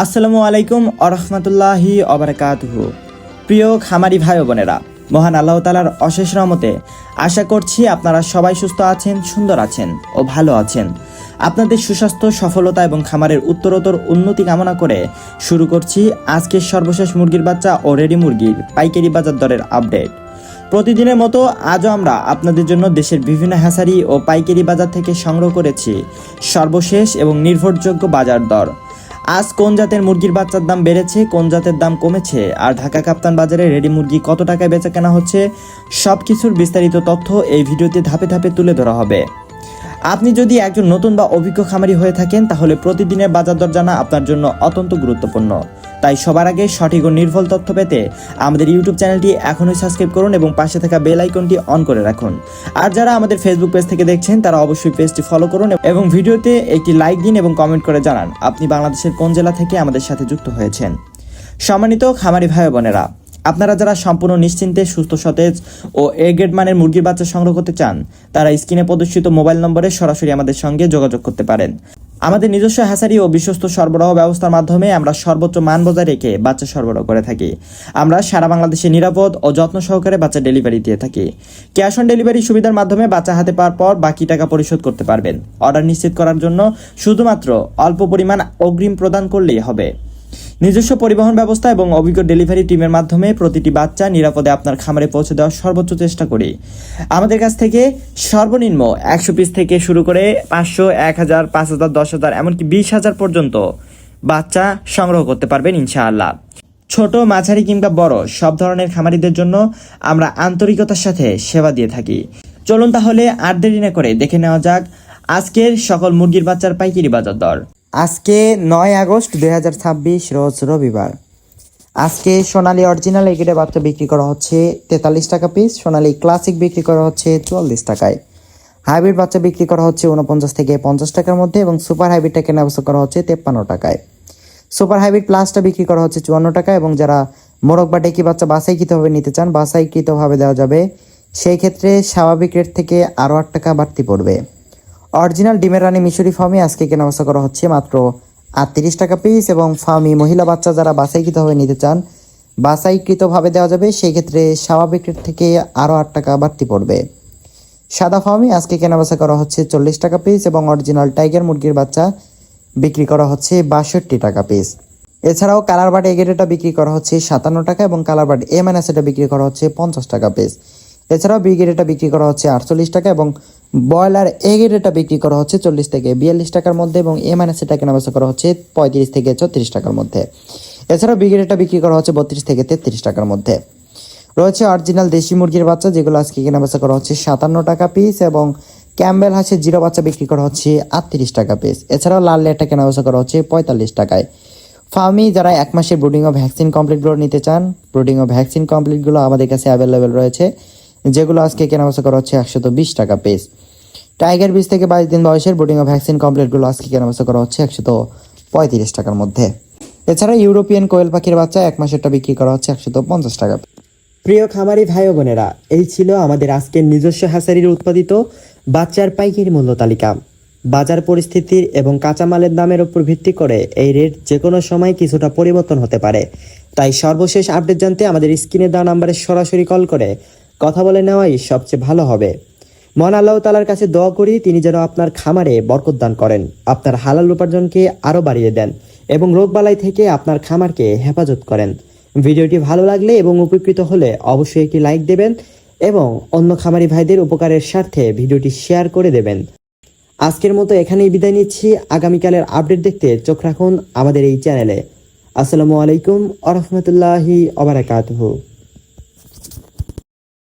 আসসালামু আলাইকুম আরহামতুল্লাহি অবরাকাতুহু। প্রিয় খামারি ভাই বোনেরা, মহান আল্লাহ তাআলার অশেষ রহমতে আশা করছি আপনারা সবাই সুস্থ আছেন, সুন্দর আছেন ও ভালো আছেন। আপনাদের সুস্বাস্থ্য, সফলতা এবং খামারের উত্তরোত্তর উন্নতি কামনা করে শুরু করছি আজকের সর্বশেষ মুরগির বাচ্চা ও রেডি মুরগির পাইকারি বাজার দরের আপডেট। প্রতিদিনের মতো আজও আমরা আপনাদের জন্য দেশের বিভিন্ন হ্যাচারি ও পাইকারি বাজার থেকে সংগ্রহ করেছি সর্বশেষ এবং নির্ভরযোগ্য বাজার দর। আজ কোন জাতের মুরগির বাচ্চার দাম বেড়েছে, কোন জাতের দাম কমেছে, আর ঢাকা কাপ্তান বাজারে রেডি মুরগি কত টাকায় বেচা কেনা হচ্ছে, সব কিছুর বিস্তারিত তথ্য এই ভিডিওতে ধাপে ধাপে তুলে ধরা হবে। আপনি যদি একজন নতুন বা অভিজ্ঞ খামারি হয়ে থাকেন তাহলে প্রতিদিনের বাজার দর জানা আপনার জন্য অত্যন্ত গুরুত্বপূর্ণ। তাই সবার আগে সঠিক ও নির্ভুল তথ্য পেতে আমাদের ইউটিউব চ্যানেলটি এখনই সাবস্ক্রাইব করুন এবং পাশে থাকা বেল আইকনটি অন করে রাখুন। আর যারা আমাদের ফেসবুক পেজ থেকে দেখছেন তারা অবশ্যই পেজটি ফলো করুন এবং ভিডিওতে একটি লাইক দিন এবং কমেন্ট করে জানান আপনি বাংলাদেশের কোন জেলা থেকে আমাদের সাথে যুক্ত হয়েছেন। সম্মানিত খামারি ভাই বোনেরা, আপনারা যারা সম্পূর্ণ নিশ্চিন্তে সুস্থ, সতেজ ও এ গ্রেড মানের মুরগির বাচ্চা সংগ্রহ করতে চান তারা স্ক্রিনে প্রদর্শিত মোবাইল নম্বরে সরাসরি আমাদের সঙ্গে যোগাযোগ করতে পারেন। আমাদের নিজস্ব হ্যাচারি ও বিশ্বস্ত সরবরাহ ব্যবস্থার মাধ্যমে আমরা সর্বোচ্চ মান বজায় রেখে বাচ্চা সরবরাহ করে থাকি। আমরা সারা বাংলাদেশে নিরাপদ ও যত্ন সহকারে বাচ্চা ডেলিভারি দিয়ে থাকি। ক্যাশ অন ডেলিভারি সুবিধার মাধ্যমে বাচ্চা হাতে পাওয়ার পর বাকি টাকা পরিশোধ করতে পারবেন। অর্ডার নিশ্চিত করার জন্য শুধুমাত্র অল্প পরিমাণ অগ্রিম প্রদান করলেই হবে। নিজস্ব পরিবহন ব্যবস্থা এবং অভিজ্ঞ ডেলিভারি টিমের মাধ্যমে প্রতিটি বাচ্চা নিরাপদে আপনার খামারে পৌঁছে দেওয়ার সর্বোচ্চ চেষ্টা করি। আমাদের কাছ থেকে সর্বনিম্ন 100 পিস থেকে শুরু করে 500, 1000, 5000, 10,000 এমনকি 20,000 পর্যন্ত বাচ্চা সংগ্রহ করতে পারবেন ইনশাআল্লাহ। ছোট, মাঝারি কিংবা বড় সব ধরনের খামারিদের জন্য আমরা আন্তরিকতার সাথে সেবা দিয়ে থাকি। চলুন তাহলে আর দেরি না করে দেখে নেওয়া যাক আজকের সকল মুরগির বাচ্চার পাইকারি বাজার দর। আজকে 9 আগস্ট 2026 রোজ রবিবার। আজকে সোনালী অরিজিনাল এগ্রেডের বাচ্চা বিক্রি করা হচ্ছে 43 টাকা পিস, সোনালী ক্লাসিক বিক্রি করা হচ্ছে 44 টাকায়, হাইব্রিড বাচ্চা বিক্রি করা হচ্ছে 49 থেকে 50 টাকার মধ্যে এবং সুপার হাইব্রিডটা কেনা বেচা করা হচ্ছে 53 টাকায়। সুপার হাইব্রিড প্লাসটা বিক্রি করা হচ্ছে 54 টাকা এবং যারা মোরগ বা ডেকি বাচ্চা বাছাইকৃতভাবে নিতে চান বাছাইকৃতভাবে দেওয়া যাবে, সেই ক্ষেত্রে স্বাভাবিক রেট থেকে আরও 8 টাকা বাড়তি পড়বে। অরিজিনাল ডিমের রানী মিশরি ফার্মি আজকে কেনাবেচা করা হচ্ছে মাত্র 38 টাকা পিস এবং ফার্মি মহিলা বাচ্চা যারা বাছাইকৃতভাবে নিতে চান বাছাইকৃতভাবে দেওয়া যাবে, সেই ক্ষেত্রে স্বাভাবিক রেট থেকে আরও 8 টাকা বাড়তি পড়বে। সাদা ফার্মি আজকে কেনাবেচা করা হচ্ছে 40 টাকা পিস এবং অরিজিনাল টাইগার মুরগির বাচ্চা বিক্রি করা হচ্ছে 62 টাকা পিস। এছাড়াও কালার বার্ড এগেরেটা বিক্রি করা হচ্ছে 57 টাকা এবং কালার বার্ড এটা বিক্রি করা হচ্ছে 50 টাকা পিস। এছাড়াও ব্রিগেডেটা বিক্রি করা হচ্ছে 48 টাকা এবং ব্রয়লার এগেরেটা বিক্রি করা হচ্ছে 40 থেকে 42 টাকার মধ্যে এবং এটা কেনাবেচা করা হচ্ছে 35 থেকে 34 টাকার মধ্যে। এছাড়াও ব্রিগেডেটা বিক্রি করা হচ্ছে 32 থেকে 33 টাকার মধ্যে। রয়েছে অরিজিনাল দেশি মুরগির বাচ্চা যেগুলো আজকে কেনাবেচা করা হচ্ছে 57 টাকা পিস এবং ক্যাম্বেল হাঁসের জিরো বাচ্চা বিক্রি করা হচ্ছে 38 টাকা পিস। এছাড়াও লাল লেটটা কেনাবেচা করা হচ্ছে 45 টাকায়। ফার্মি যারা 1 মাসের ব্রুডিং ও ভ্যাকসিন কমপ্লিটগুলো নিতে চান, ব্রুডিং ও ভ্যাকসিন কমপ্লিটগুলো আমাদের কাছে অ্যাভেলেবেল রয়েছে, যেগুলো আজকে কেনাবেচা করা হচ্ছে 120 টাকা পিস। টাইগার 20 থেকে 22 দিন বয়সের ব্রুডিং ও ভ্যাকসিন কমপ্লিটগুলো আজকে কেনাবেচা করা হচ্ছে 135 টাকার মধ্যে। এছাড়া ইউরোপিয়ান কোয়েল পাখির বাচ্চা 1 মাসেরটা বিক্রি করা হচ্ছে 150 টাকা। প্রিয় খামারি ভাই ও বোনেরা, এই ছিল আমাদের আজকের নিজস্ব হ্যাচারির উৎপাদিত বাচ্চার পাইকারি মূল্য তালিকা। বাজার পরিস্থিতির এবং কাঁচামালের দামের উপর ভিত্তি করে এই রেট যে কোনো সময় কিছুটা পরিবর্তন হতে পারে। তাই সর্বশেষ আপডেট জানতে আমাদের স্ক্রিনে দেওয়া নাম্বারে সরাসরি কল করে কথা বলে নেওয়াই সবচেয়ে ভালো হবে। মহান আল্লাহ তাআলার কাছে দোয়া করি তিনি যেন আপনার খামারে বরকত দান করেন, আপনার হালাল উপার্জনকে আরও বাড়িয়ে দেন এবং রোগবালাই থেকে আপনার খামারকে হেফাজত করেন। ভিডিওটি ভালো লাগলে এবং উপকৃত হলে অবশ্যই একটি লাইক দেবেন এবং অন্য খামারি ভাইদের উপকারের স্বার্থে ভিডিওটি শেয়ার করে দেবেন। আজকের মতো এখানেই বিদায় নিচ্ছি। আগামীকালের আপডেট দেখতে চোখ রাখুন আমাদের এই চ্যানেলে। আসসালামু আলাইকুম আরহামতুল্লাহি ওয়া বারাকাতুহু।